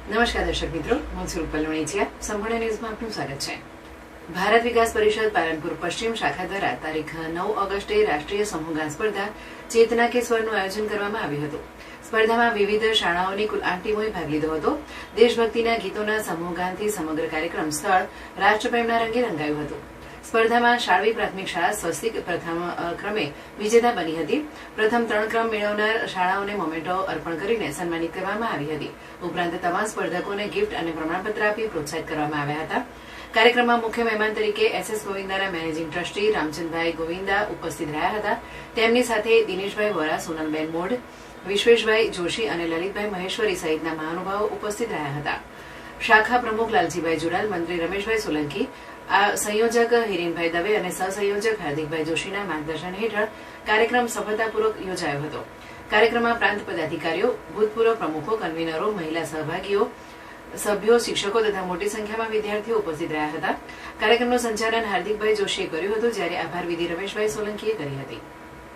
નમસ્કાર દર્શક મિત્રો, હું છું રૂપલ વણેચિયા. સંપૂર્ણ ન્યૂઝમાં આપનું સ્વાગત છે. ભારત વિકાસ પરિષદ પાલનપુર પશ્ચિમ શાખા દ્વારા તારીખ 9 ઓગસ્ટે રાષ્ટ્રીય સમૂહગાન સ્પર્ધા ચેતના કે સ્વરનું આયોજન કરવામાં આવ્યું હતું. સ્પર્ધામાં વિવિધ શાળાઓની કુલ 8 ટીમોએ ભાગ લીધો હતો. દેશભક્તિના ગીતોના સમૂહગાનથી સમગ્ર કાર્યક્રમ સ્થળ રાષ્ટ્રપ્રેમના રંગે રંગાયું હતું. સ્પર્ધામાં શાળવી પ્રાથમિક શાળા સ્વસ્તિક પ્રથમ ક્રમે વિજેતા બની હતી. પ્રથમ 3 ક્રમ મેળવનાર શાળાઓને મોમેન્ટો અર્પણ કરીને સન્માનિત કરવામાં આવી હતી. ઉપરાંત તમામ સ્પર્ધકોને ગિફ્ટ અને પ્રમાણપત્ર આપી પ્રોત્સાહિત કરવામાં આવ્યા હતા. કાર્યક્રમમાં મુખ્ય મહેમાન તરીકે SS ગોવિંદાના મેનેજિંગ ટ્રસ્ટી રામચંદભાઈ ગોવિંદા ઉપસ્થિત રહ્યા હતા. તેમની સાથે દિનેશભાઈ વોરા, સોનલબેન મોઢ, વિશ્વેશભાઈ જોશી અને લલિતભાઈ મહેશ્વરી સહિતના મહાનુભાવો ઉપસ્થિત રહ્યા હતા. શાખા પ્રમુખ લાલજીભાઈ જુડાલ, મંત્રી રમેશભાઈ સોલંકી, સંયોજક હિરેનભાઈ દવે અને સહસંયોજક હાર્દિકભાઈ જોશીના માર્ગદર્શન હેઠળ કાર્યક્રમ સફળતાપૂર્વક યોજાયો હતો. કાર્યક્રમમાં પ્રાંત પદાધિકારીઓ, ભૂતપૂર્વ પ્રમુખો, કન્વીનરો, મહિલા સહભાગીઓ, સભ્યો, શિક્ષકો તથા મોટી સંખ્યામાં વિદ્યાર્થીઓ ઉપસ્થિત રહ્યા હતા. કાર્યક્રમનું સંચાલન હાર્દિકભાઈ જોશીએ કર્યું હતું, જ્યારે આભાર વિધિ રમેશભાઈ સોલંકીએ કરી હતી.